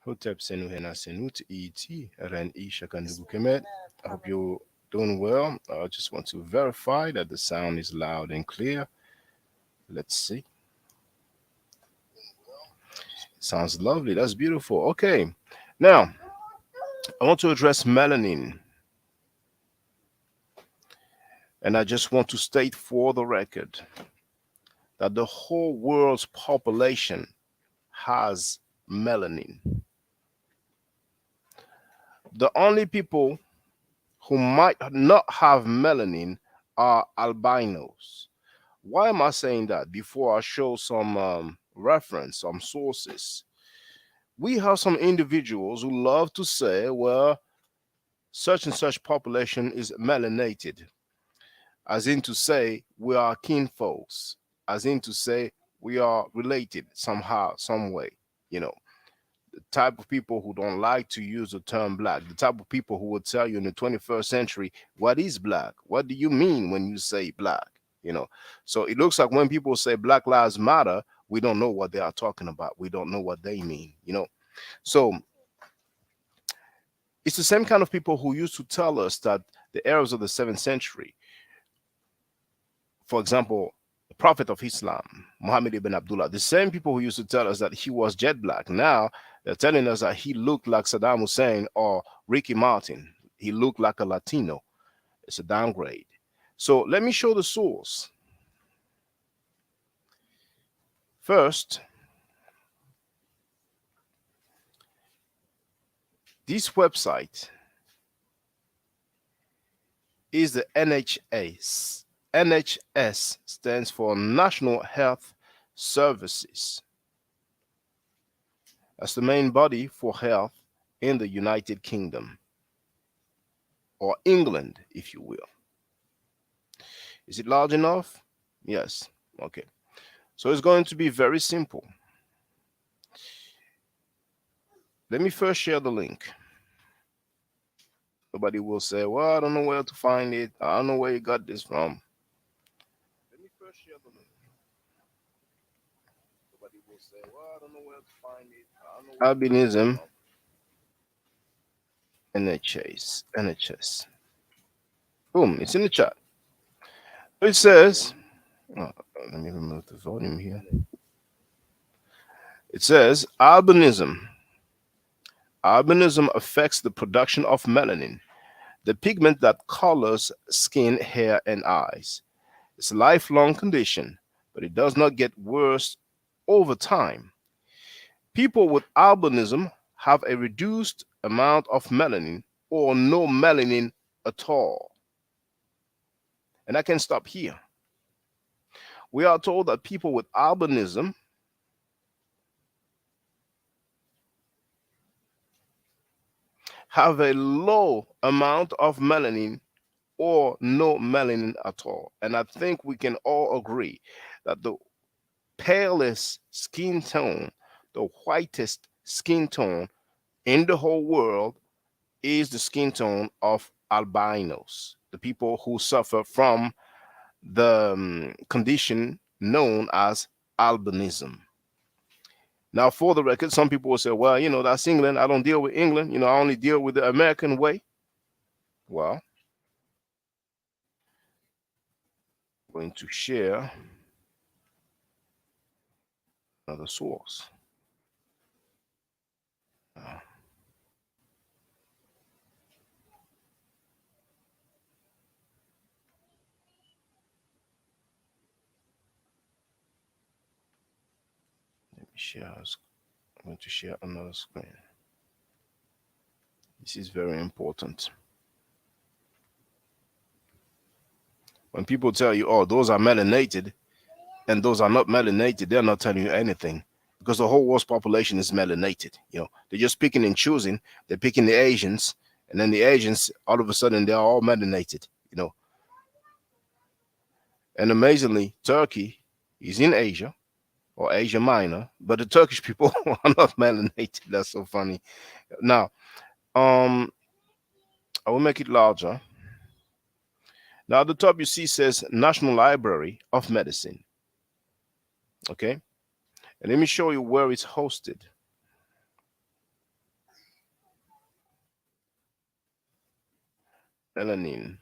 Hotep Senu Hena Senut ET Ren Isha Kandugu Kemet. I hope you're doing well. I just want to verify that the sound is loud and clear. Let's see. Sounds lovely. That's beautiful. Okay. Now, I want to address melanin. And I just want to state for the record that the whole world's population has melanin. The only people who might not have melanin are albinos. Why am I saying that? Before I show some reference, some sources, we have some individuals who love to say, well, such and such population is melanated, as in to say we are kinfolks, as in to say we are related somehow, some way. You know, the type of people who don't like to use the term black, the type of people who would tell you in the 21st century, what is black? What do you mean when you say black? You know, so it looks like when people say Black Lives Matter, we don't know what they are talking about. We don't know what they mean, you know. So it's the same kind of people who used to tell us that the Arabs of the 7th century, for example, the Prophet of Islam, Muhammad ibn Abdullah, the same people who used to tell us that he was jet black, now they're telling us that he looked like Saddam Hussein or Ricky Martin. He looked like a Latino. It's a downgrade. So let me show the source. First, this website is the NHS. NHS stands for National Health Services. That's the main body for health in the United Kingdom, or England, if you will. Is it large enough? Yes. Okay. So it's going to be very simple. Let me first share the link. Nobody will say, well, I don't know where to find it. I don't know where you got this from. Let me first share the link. Nobody will say, well, I don't know where to find it. I don't know where albinism. NHS. Boom, it's in the chat. It says, oh, let me remove the volume here. It says, albinism. Albinism affects the production of melanin, the pigment that colors skin, hair, and eyes. It's a lifelong condition, but it does not get worse over time. People with albinism have a reduced amount of melanin or no melanin at all. And I can stop here. We are told that people with albinism have a low amount of melanin or no melanin at all. And I think we can all agree that the palest skin tone, the whitest skin tone in the whole world is the skin tone of albinos, the people who suffer from the condition known as albinism. Now, for the record, some people will say, well, you know, that's England. I don't deal with England. You know, I only deal with the American way. Well, I'm going to share another source. Let me share. I'm going to share another screen. This is very important. When people tell you, oh, those are melanated and those are not melanated, they're not telling you anything, because the whole world's population is melanated. You know, they're just picking and choosing. They're picking the Asians, and then the Asians, all of a sudden, they're all melanated. You know, and amazingly, Turkey is in Asia or Asia Minor, but the Turkish people are not melanated. That's so funny. Now, I will make it larger. Now, at the top you see says National Library of Medicine. Okay, and let me show you where it's hosted. Melanin,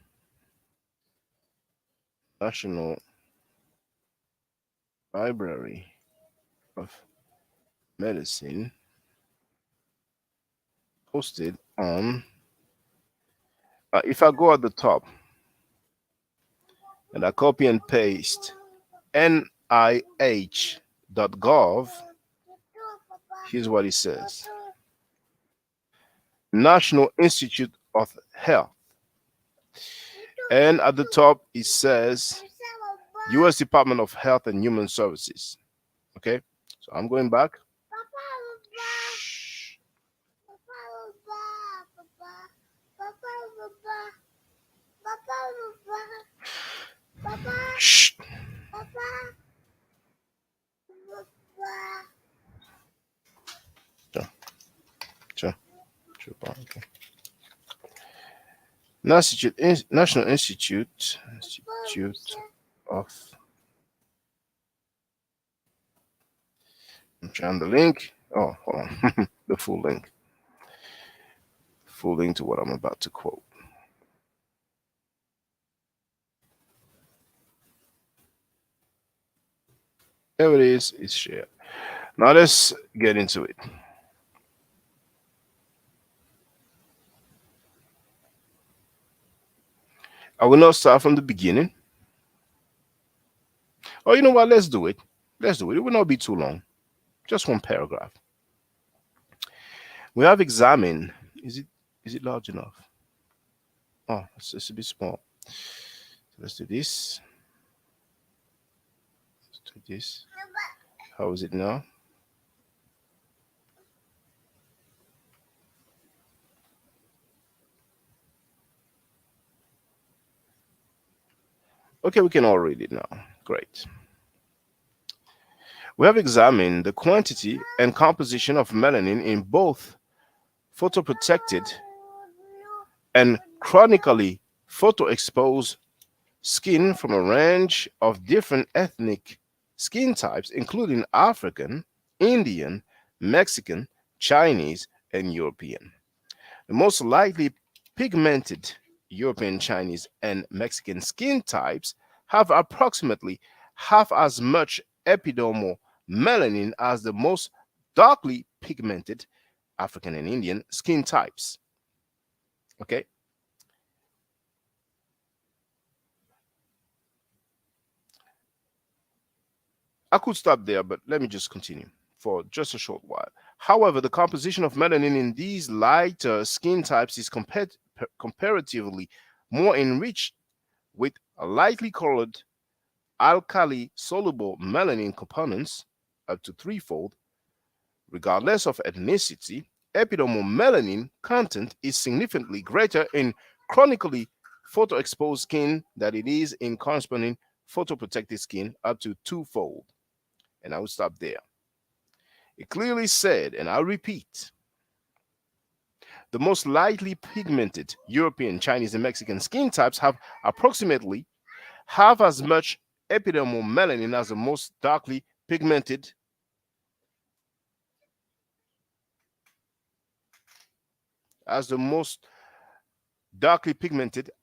National Library of Medicine, posted on, if I go at the top and I copy and paste nih.gov, here's what it says: National Institute of Health. And at the top, it says U.S. Department of Health and Human Services. Okay, so I'm going back. Shh. Shh. Sure, sure, sure, okay. National Institute of. I'm trying the link. Oh, hold on. The full link. Full link to what I'm about to quote. There it is. It's shared. Now let's get into it. I will not start from the beginning. Oh, you know what? Let's do it. Let's do it. It will not be too long. Just one paragraph. We have examined. Is it large enough? Oh, it's a bit small. So let's do this. Let's do this. How is it now? Okay, we can all read it now. Great. We have examined the quantity and composition of melanin in both photoprotected and chronically photoexposed skin from a range of different ethnic skin types, including African, Indian, Mexican, Chinese, and European. The most likely pigmented European, Chinese, and Mexican skin types have approximately half as much epidermal melanin as the most darkly pigmented African and Indian skin types. Okay. I could stop there, but let me just continue for just a short while. However, the composition of melanin in these lighter skin types is comparatively more enriched with lightly colored alkali soluble melanin components up to threefold. Regardless of ethnicity, epidermal melanin content is significantly greater in chronically photoexposed skin than it is in corresponding photoprotected skin, up to twofold. And I will stop there. It clearly said, and I'll repeat, the most lightly pigmented European, Chinese, and Mexican skin types have approximately half as much epidermal melanin as the most darkly pigmented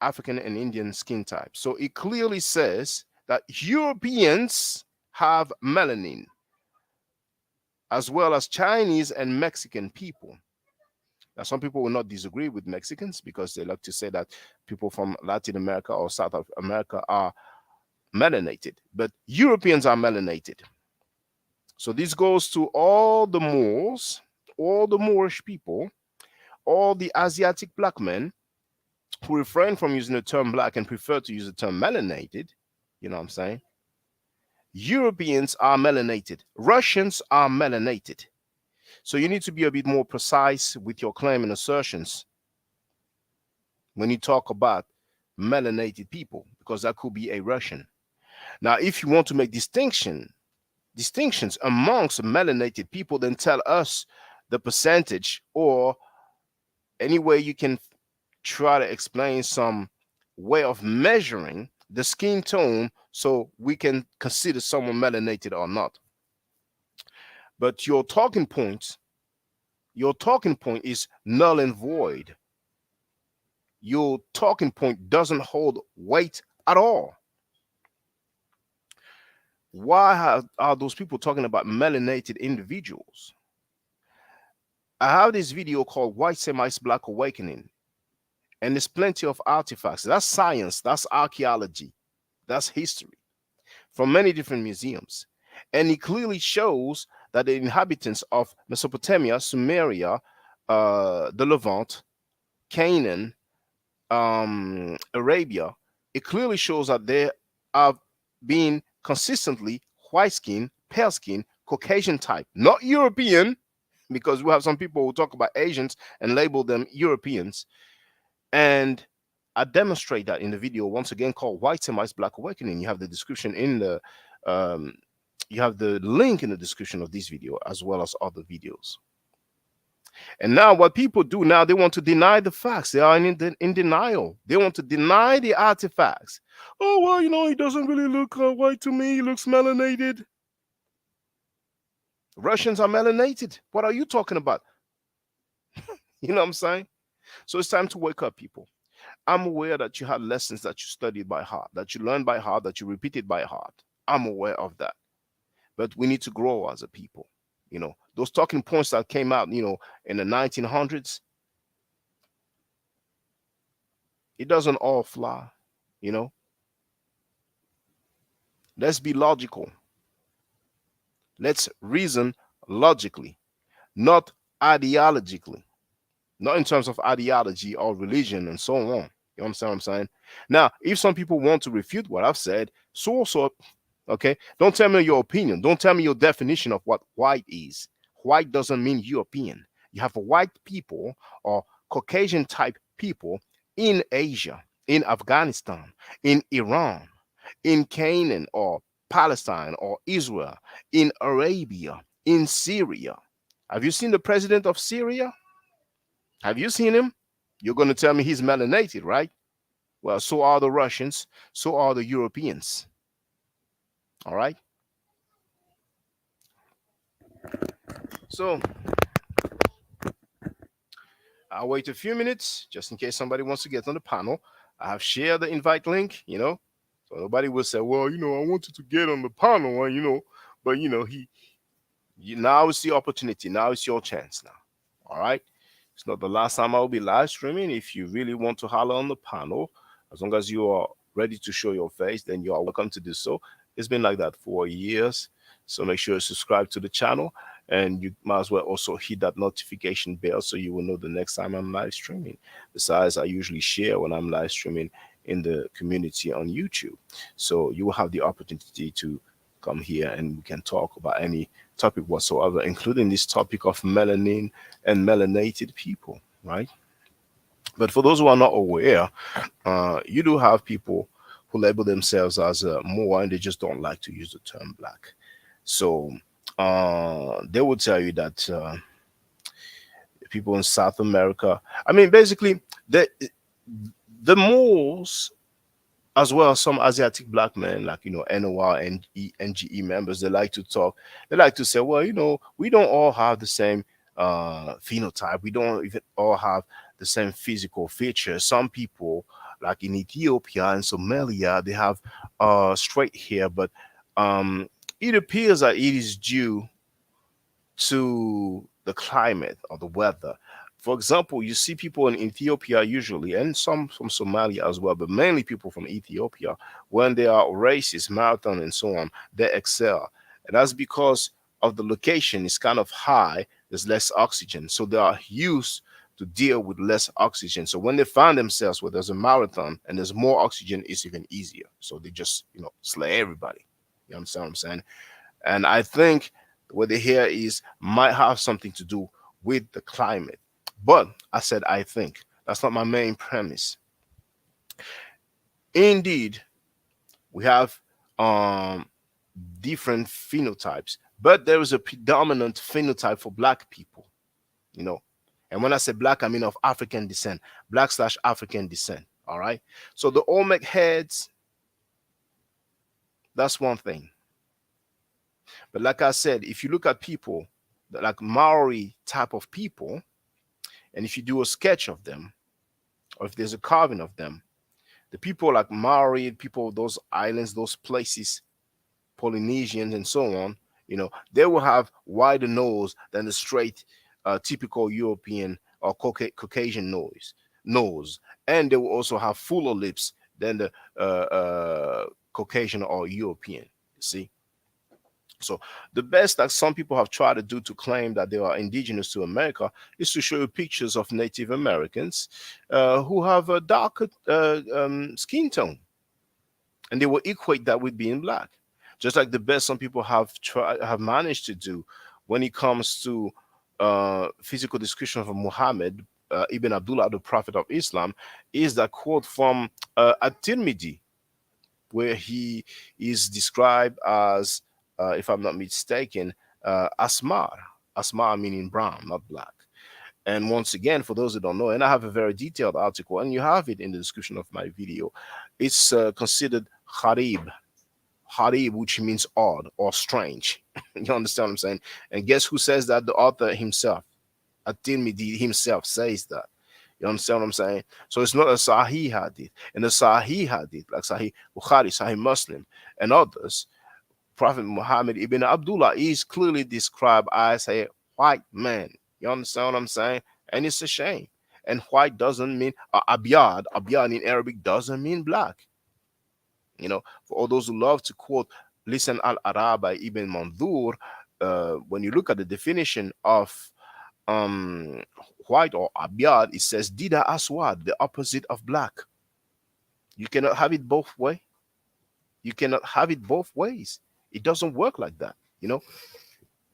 African and Indian skin types. So it clearly says that Europeans have melanin as well as Chinese and Mexican people. Now, some people will not disagree with Mexicans because they like to say that people from Latin America or South America are melanated, but Europeans are melanated. So this goes to all the Moors, all the Moorish people, all the Asiatic black men who refrain from using the term black and prefer to use the term melanated. You know what I'm saying? Europeans are melanated. Russians are melanated. So you need to be a bit more precise with your claim and assertions when you talk about melanated people, because that could be a Russian. Now, if you want to make distinctions amongst melanated people, then tell us the percentage, or any way you can try to explain some way of measuring the skin tone so we can consider someone melanated or not. But your talking point is null and void. Your talking point doesn't hold weight at all. Why are those people talking about melanated individuals? I have this video called White Semites Black Awakening, and there's plenty of artifacts. That's science, that's archaeology, that's history from many different museums. And it clearly shows that the inhabitants of Mesopotamia, Sumeria, the Levant, Canaan, Arabia, it clearly shows that they have been consistently white skin, pale skin, Caucasian type, not European, because we have some people who talk about Asians and label them Europeans. And I demonstrate that in the video once again called White Semites Black Awakening. You have the description in the um, you have the link in the description of this video as well as other videos. And now what people do now, they want to deny the facts. They are in denial. They want to deny the artifacts. Oh, well, he doesn't really look white to me. He looks melanated. Russians are melanated. What are you talking about? You know what I'm saying? So it's time to wake up, people. I'm aware that you had lessons that you studied by heart, that you learned by heart, that you repeated by heart. I'm aware of that. But we need to grow as a people. Those talking points that came out, in the 1900s, it doesn't all fly, you know. Let's be logical. Let's reason logically, not ideologically, not in terms of ideology or religion and so on. You understand what I'm saying? Now, if some people want to refute what I've said, so, okay, don't tell me your opinion. Don't tell me your definition of what white is. White doesn't mean European. You have white people or Caucasian type people in Asia, in Afghanistan, in Iran, in Canaan or Palestine or Israel, in Arabia, in Syria. Have you seen the president of Syria? Have you seen him? You're going to tell me he's melanated, right? Well, so are the Russians, so are the Europeans. All right? So I'll wait a few minutes just in case somebody wants to get on the panel. I have shared the invite link, so nobody will say, well, I wanted to get on the panel, but now it's the opportunity. Now it's your chance now. All right? It's not the last time I'll be live streaming. If you really want to holler on the panel, as long as you are ready to show your face, then you are welcome to do so. It's been like that for years. So make sure you subscribe to the channel, and you might as well also hit that notification bell so you will know the next time I'm live streaming. Besides, I usually share when I'm live streaming in the community on YouTube. So you will have the opportunity to come here and we can talk about any topic whatsoever, including this topic of melanin and melanated people, right? But for those who are not aware, you do have people who label themselves as Moa and they just don't like to use the term black. So they will tell you that people in South America, I mean, basically, the Moors as well as some Asiatic black men, like NOR and NGE members, they like to talk. They like to say, well, we don't all have the same phenotype. We don't even all have the same physical features. Some people, like in Ethiopia and Somalia, they have straight hair, but it appears that it is due to the climate or the weather. For example, you see people in Ethiopia usually, and some from Somalia as well, but mainly people from Ethiopia, when they are races, marathon, and so on, they excel. And that's because of the location is kind of high, there's less oxygen. So they are used to deal with less oxygen. So when they find themselves where there's a marathon and there's more oxygen, it's even easier. So they just, slay everybody. You understand what I'm saying? And I think what they hear is might have something to do with the climate. But I said, I think that's not my main premise. Indeed, we have different phenotypes, but there is a predominant phenotype for black people, And when I say black, I mean of African descent, black/African descent. All right. So the Olmec heads, that's one thing. But like I said, if you look at people like Maori type of people, and if you do a sketch of them, or if there's a carving of them. The people like Maori, people of those islands, those places, Polynesians, and so on, they will have wider nose than the straight, typical European or Caucasian nose, and they will also have fuller lips than the Caucasian or European. You see, so the best that some people have tried to do to claim that they are indigenous to America is to show you pictures of Native Americans who have a darker skin tone, and they will equate that with being black. Just like the best some people have managed to do when it comes to physical description of Muhammad ibn Abdullah, the Prophet of Islam, is that quote from At-Tirmidhi, where he is described as, if I'm not mistaken, Asmar. Asmar meaning brown, not black. And once again, for those who don't know, and I have a very detailed article, and you have it in the description of my video, it's considered Harib. Harib, which means odd or strange. You understand what I'm saying? And guess who says that? The author himself. At-Tirmidhi himself says that. You understand what I'm saying? So it's not a Sahih hadith. And the Sahih hadith, like Sahih Bukhari, Sahih Muslim, and others, Prophet Muhammad ibn Abdullah is clearly described as a white man. You understand what I'm saying? And it's a shame. And white doesn't mean abiyad. Abiyad in Arabic doesn't mean black. For all those who love to quote Lisan al-Arab by Ibn Mandur, when you look at the definition of white or abiyad, it says dida aswad, the opposite of black. You cannot have it both way. You cannot have it both ways. It doesn't work like that.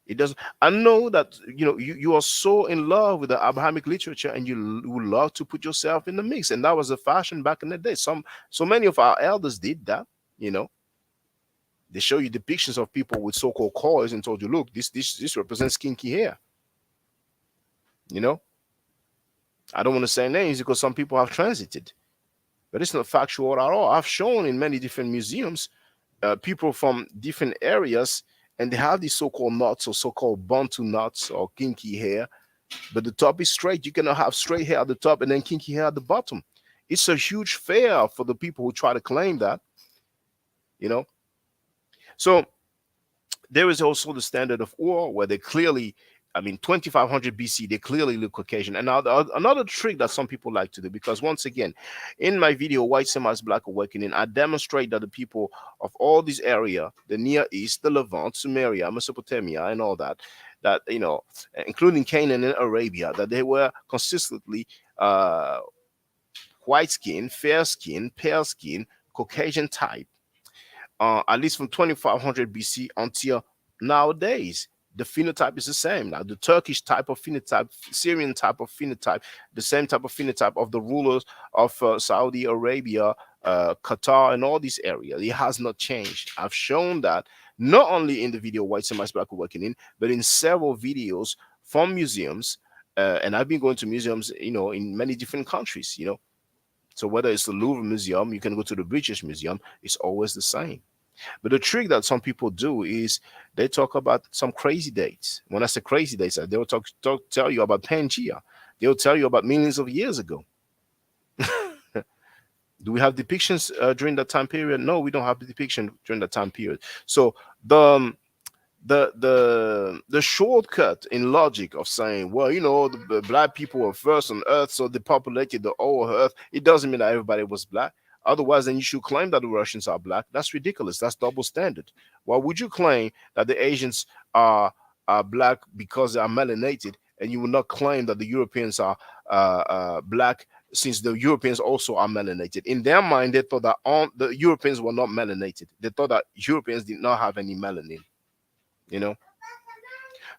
It doesn't. I know that you are so in love with the Abrahamic literature, and you would love to put yourself in the mix, and that was a fashion back in the day. So many of our elders did that. They show you depictions of people with so-called coils and told you, look, this represents kinky hair. I don't want to say names because some people have transited, but it's not factual at all. I've shown in many different museums people from different areas, and they have these so-called knots or so-called bantu knots or kinky hair, but the top is straight. You cannot have straight hair at the top and then kinky hair at the bottom. It's a huge fail for the people who try to claim that. So there is also the standard of Ur, where they clearly, 2500 BC, they clearly look Caucasian. And now another trick that some people like to do, because once again, in my video, White Semites Black Awakening, I demonstrate that the people of all this area, the Near East, the Levant, Sumeria, Mesopotamia, and all that, including Canaan and Arabia, that they were consistently white skin, fair skin, pale skin, Caucasian type, at least from 2500 BC until nowadays. The phenotype is the same. Now, the Turkish type of phenotype, Syrian type of phenotype, the same type of phenotype of the rulers of Saudi Arabia, Qatar, and all these areas. It has not changed. I've shown that not only in the video White Semites Black Awakening, but in several videos from museums. And I've been going to museums, in many different countries, So whether it's the Louvre Museum, you can go to the British Museum, it's always the same. But the trick that some people do is they talk about some crazy dates. When I say crazy dates, they'll tell you about Pangea. They'll tell you about millions of years ago. Do we have depictions during that time period? No, we don't have the depiction during that time period. So the shortcut in logic of saying, well, the black people were first on Earth, so they populated the whole Earth. It doesn't mean that everybody was black. Otherwise, then you should claim that the Russians are black. That's ridiculous. That's double standard. Why would you claim that the Asians are black because they are melanated, and you will not claim that the Europeans are black, since the Europeans also are melanated? In their mind, they thought that the Europeans were not melanated. They thought that Europeans did not have any melanin.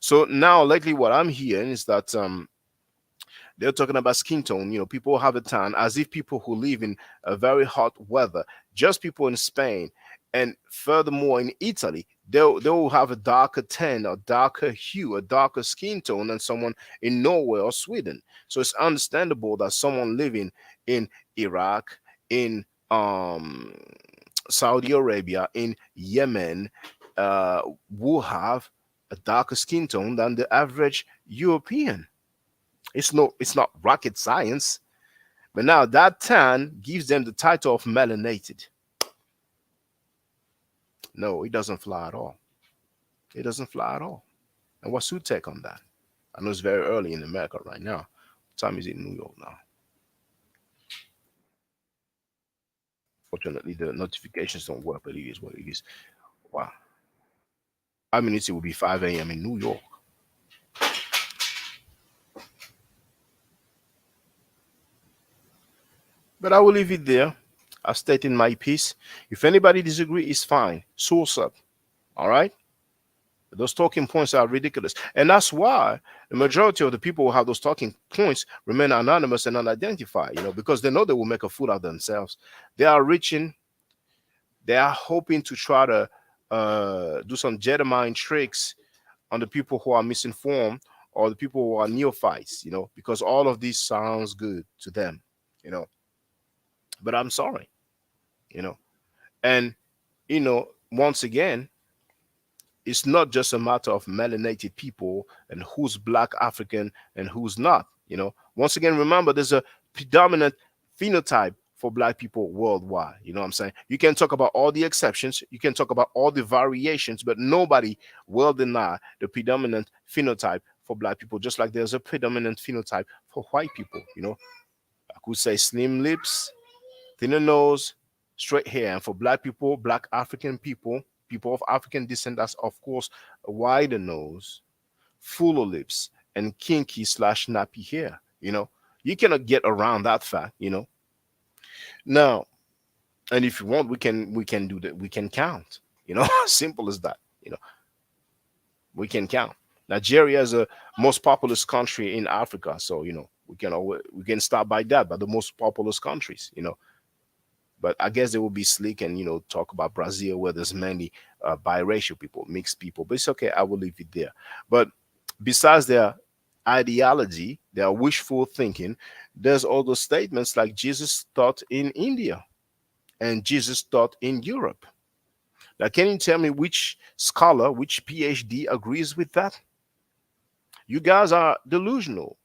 So now lately, what I'm hearing is that they're talking about skin tone. People have a tan, as if people who live in a very hot weather, just people in Spain, and furthermore in Italy, they'll have a darker tan, a darker hue, a darker skin tone than someone in Norway or Sweden. So it's understandable that someone living in Iraq, in Saudi Arabia, in Yemen, will have a darker skin tone than the average European. It's not rocket science. But now that tan gives them the title of melanated. No, it doesn't fly at all. It doesn't fly at all. And what's your take on that? I know it's very early in America right now. What time is it in New York now? Fortunately, the notifications don't work, but it is what it is. Wow. I mean, it will be 5 a.m. in New York. But I will leave it there. I've stated my piece. If anybody disagree, it's fine. Source up. All right? Those talking points are ridiculous. And that's why the majority of the people who have those talking points remain anonymous and unidentified, because they know they will make a fool of themselves. They are reaching, they are hoping to try to do some Jedi tricks on the people who are misinformed or the people who are neophytes, because all of this sounds good to them, you know. But I'm sorry, you know. And, once again, it's not just a matter of melanated people and who's black African and who's not. Once again, remember there's a predominant phenotype for black people worldwide. You know what I'm saying? You can talk about all the exceptions, you can talk about all the variations, but nobody will deny the predominant phenotype for black people, just like there's a predominant phenotype for white people. I could say slim lips, thinner nose, straight hair. And for black people, black African people, people of African descent, that's of course a wider nose, fuller lips, and kinky slash nappy hair. You cannot get around that fact. Now, and if you want, we can do that. We can count. Simple as that. We can count. Nigeria is the most populous country in Africa, so we can start by that, by the most populous countries. But I guess they will be slick and talk about Brazil, where there's many biracial people, mixed people. But it's okay. I will leave it there. But besides their ideology, their wishful thinking, there's all those statements like Jesus taught in India and Jesus taught in Europe. Now, can you tell me which scholar, which PhD agrees with that? You guys are delusional.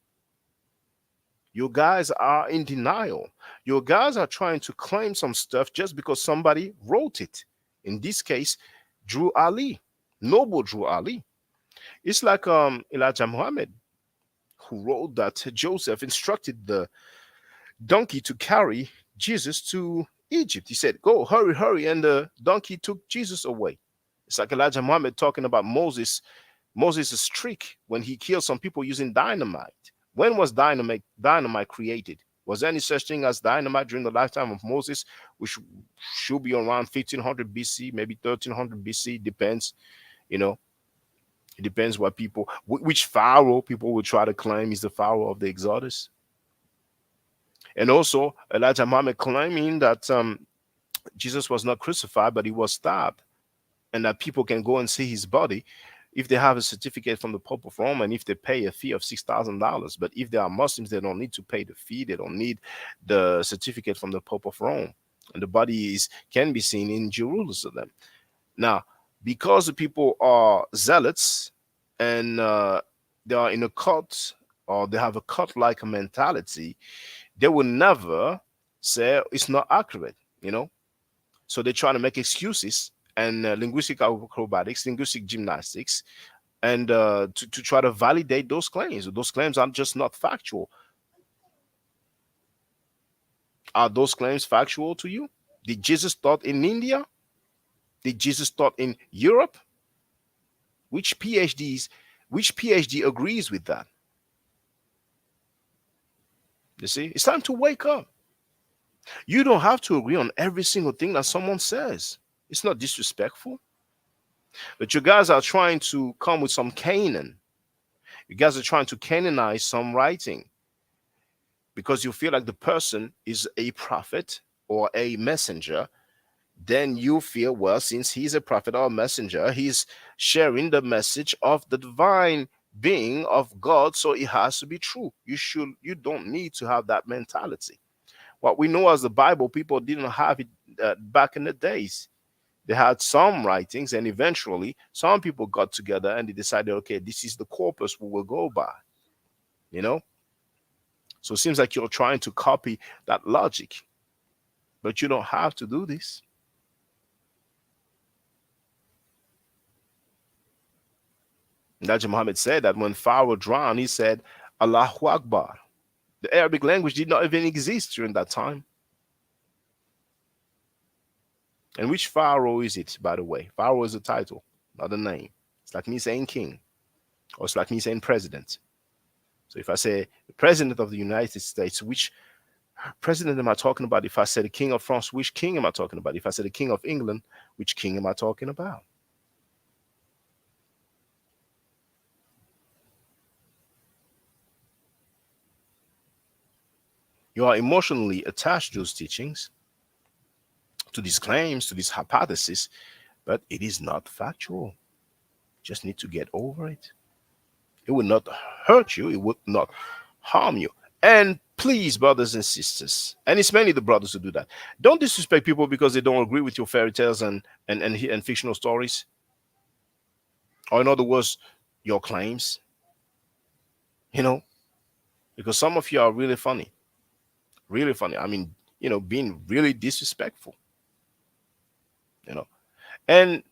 You guys are in denial. You guys are trying to claim some stuff just because somebody wrote it. In this case, Drew Ali, Noble Drew Ali. It's like Elijah Muhammad, who wrote that Joseph instructed the donkey to carry Jesus to Egypt. He said, "Go, hurry, hurry," and the donkey took Jesus away. It's like Elijah Muhammad talking about Moses' trick when he killed some people using dynamite. When was dynamite created? Was there any such thing as dynamite during the lifetime of Moses, which should be around 1500 BC, maybe 1300 BC? Depends, you know. It depends what people, which pharaoh people will try to claim is the pharaoh of the Exodus. And also, Elijah Muhammad claiming that Jesus was not crucified, but he was stabbed, and that people can go and see his body if they have a certificate from the Pope of Rome and if they pay a fee of $6,000. But if they are Muslims, they don't need to pay the fee. They don't need the certificate from the Pope of Rome, and the body can be seen in Jerusalem. Now, because the people are zealots and they are in a cult, or they have a cult-like mentality, they will never say it's not accurate. So they try to make excuses and linguistic acrobatics, linguistic gymnastics, and to try to validate those claims. Those claims are just not factual. Are those claims factual to you? Did Jesus taught in India? Did Jesus taught in Europe? Which PhD agrees with that? You see, it's time to wake up. You don't have to agree on every single thing that someone says. It's not disrespectful. But you guys are trying to come with some Canaan. You guys are trying to canonize some writing because you feel like the person is a prophet or a messenger. Then you feel, well, since he's a prophet or a messenger, he's sharing the message of the divine being of God, so it has to be true. You don't need to have that mentality. What we know as the Bible, people didn't have it back in the days. They had some writings, and eventually some people got together and they decided, okay, this is the corpus we will go by. You know, So it seems like you're trying to copy that logic, but you don't have to do this. Elijah Muhammad said that when Pharaoh drowned, he said, Allahu Akbar. The Arabic language did not even exist during that time. And which Pharaoh is it, by the way? Pharaoh is a title, not a name. It's like me saying king, or it's like me saying president. So if I say the president of the United States, which president am I talking about? If I say the king of France, which king am I talking about? If I say the king of England, which king am I talking about? You are emotionally attached to those teachings, to these claims, to this hypothesis, but it is not factual. Just need to get over it. It will not hurt you. It would not harm you. And please, brothers and sisters, and it's mainly the brothers who do that, don't disrespect people because they don't agree with your fairy tales and fictional stories. Or in other words, your claims. You know, because some of you are really funny. Really funny. I mean, being really disrespectful. And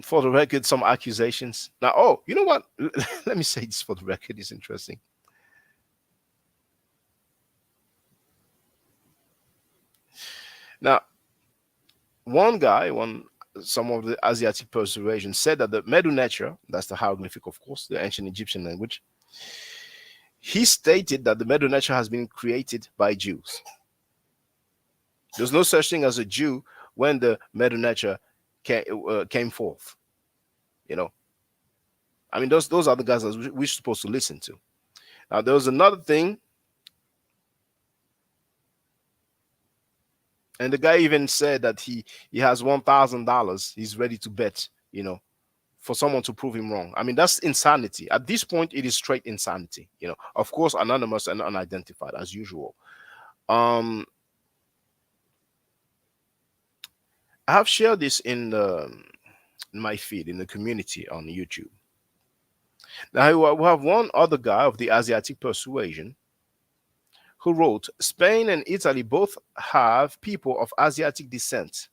for the record, some accusations. Now, oh, you know what? Let me say this for the record. It's interesting. Now, some of the Asiatic persuasion said that the Medu Neter, that's the hieroglyphic, of course, the ancient Egyptian language, he stated that the Medu Neter has been created by Jews. There's no such thing as a Jew when the Medu Neter came forth. I mean, those are the guys that we're supposed to listen to. Now, there was another thing, and the guy even said that he has $1,000. He's ready to bet, for someone to prove him wrong. I mean, that's insanity. At this point, it is straight insanity. Of course, anonymous and unidentified as usual. I have shared this in my feed in the community on YouTube. Now, we have one other guy of the Asiatic persuasion who wrote, Spain and Italy both have people of Asiatic descent.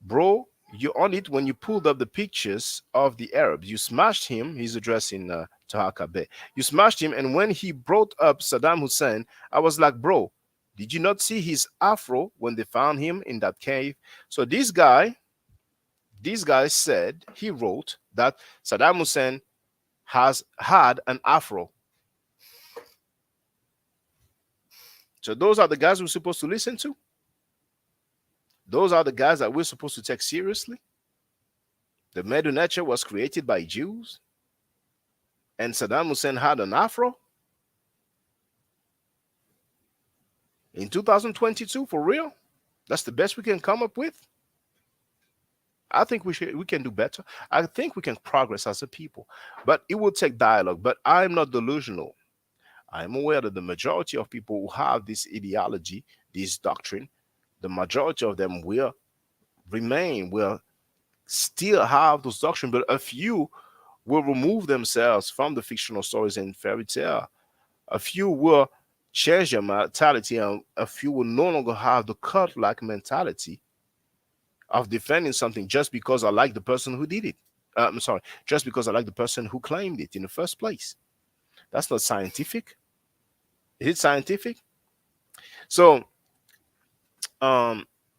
Bro, you're on it when you pulled up the pictures of the Arabs. You smashed him. He's addressing Taha Kebe. You smashed him, and when he brought up Saddam Hussein, I was like, bro, did you not see his afro when they found him in that cave? So this guy said, he wrote that Saddam Hussein has had an afro. So those are the guys we're supposed to listen to? Those are the guys that we're supposed to take seriously? The Medu Neter was created by Jews, and Saddam Hussein had an afro? In 2022, for real? That's the best we can come up with? I think we can do better. I think we can progress as a people, but it will take dialogue. But I'm not delusional. I'm aware that the majority of people who have this ideology, this doctrine, the majority of them will still have those doctrine, but a few will remove themselves from the fictional stories and fairy tale. A few will change their mentality, and a few will no longer have the cult-like mentality of defending something just because I like the person who did it. Just because I like the person who claimed it in the first place. That's not scientific. Is it scientific? So,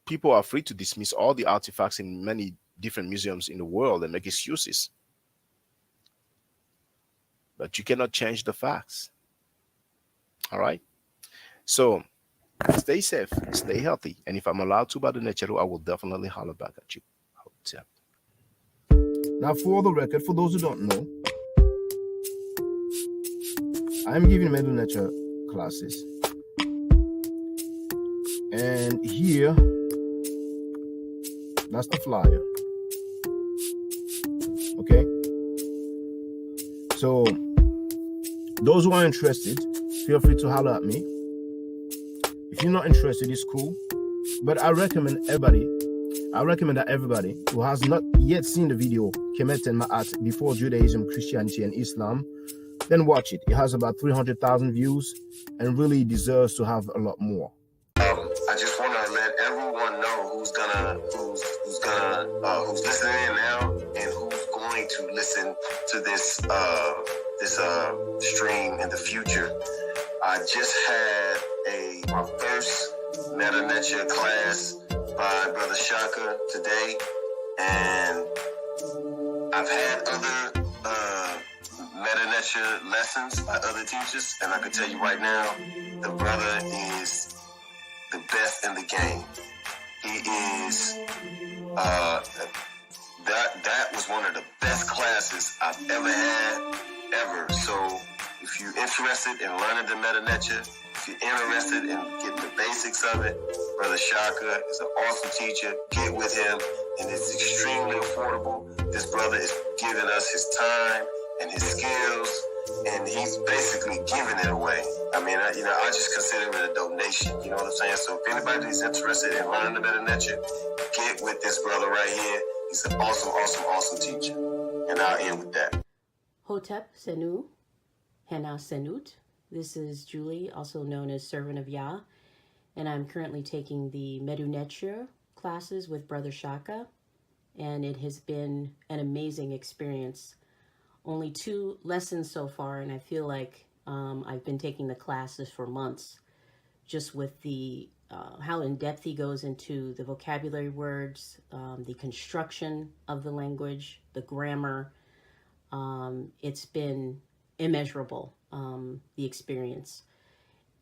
people are free to dismiss all the artifacts in many different museums in the world and make excuses. But you cannot change the facts. All right? So, stay safe, stay healthy. And if I'm allowed to by the nature, I will definitely holler back at you. Now, for the record, for those who don't know, I'm giving Medu Neter classes. And here, that's the flyer. Okay? So, those who are interested, feel free to holler at me. If you're not interested, it's cool. But I recommend that everybody who has not yet seen the video, Kemet and Ma'at, Before Judaism, Christianity, and Islam, then watch it. It has about 300,000 views and really deserves to have a lot more. I just want to let everyone know who's listening in now and who's going to listen to this stream in the future. I just had my first Melanin class by Brother Shaka today, and I've had other Melanin lessons by other teachers, and I can tell you right now, the brother is the best in the game. He is that was one of the best classes I've ever had, ever. So if you're interested in learning the Melanin, if you're interested in getting the basics of it, Brother Shaka is an awesome teacher. Get with him, and it's extremely affordable. This brother is giving us his time and his skills, and he's basically giving it away. I mean, I just consider it a donation. You know what I'm saying? So if anybody's interested in learning the Melanin, get with this brother right here. He's an awesome, awesome, awesome teacher. And I'll end with that. Hotep Senu, Hena Senut. This is Julie, also known as Servant of Yah, and I'm currently taking the Medunetia classes with Brother Shaka, and it has been an amazing experience. Only 2 lessons so far, and I feel like I've been taking the classes for months, just with the how in depth he goes into the vocabulary words, the construction of the language, the grammar. It's been immeasurable, the experience.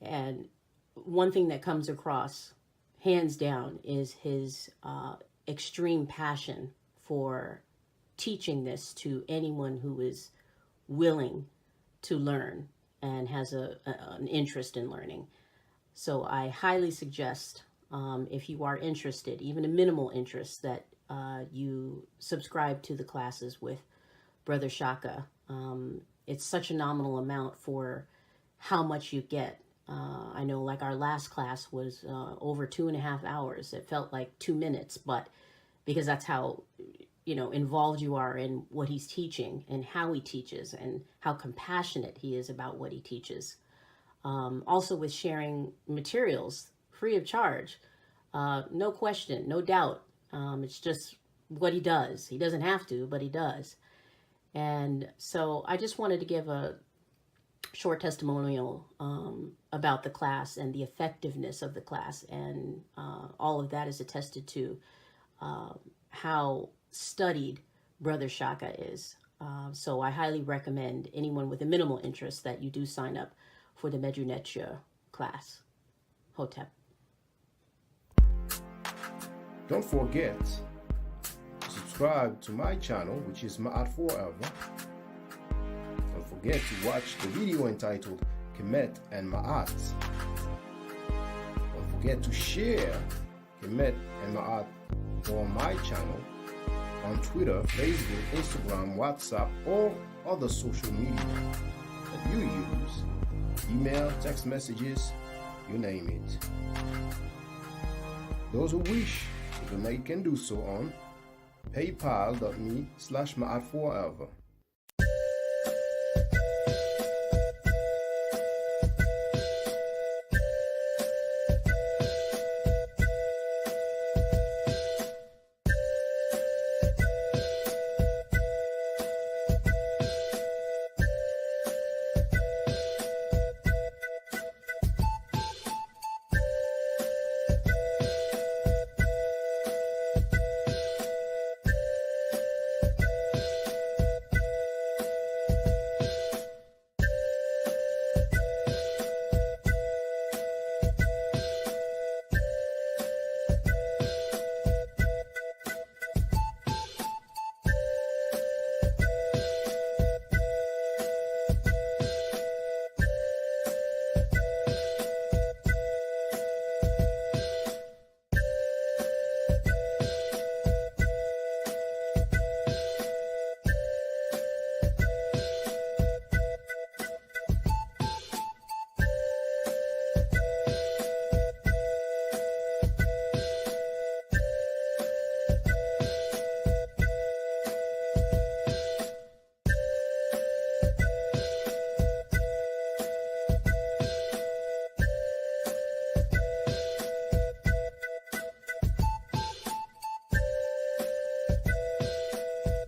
And one thing that comes across, hands down, is his extreme passion for teaching this to anyone who is willing to learn and has an interest in learning. So I highly suggest, if you are interested, even a minimal interest, that you subscribe to the classes with Brother Shaka. It's such a nominal amount for how much you get. I know, like, our last class was over 2.5 hours. It felt like 2 minutes, but because that's how, involved you are in what he's teaching and how he teaches and how compassionate he is about what he teaches. Also with sharing materials free of charge, no question, no doubt. It's just what he does. He doesn't have to, but he does. And so I just wanted to give a short testimonial about the class and the effectiveness of the class. And all of that is attested to how studied Brother Shaka is. So I highly recommend anyone with a minimal interest that you do sign up for the Medunetia class. Hotep. Don't forget to subscribe to my channel, which is Ma'at Forever. Don't forget to watch the video entitled Kemet and Ma'at. Don't forget to share Kemet and Ma'at on my channel on Twitter, Facebook, Instagram, WhatsApp, or other social media that you use. Email, text messages, you name it. Those who wish to donate can do so on paypal.me/ma'atforever.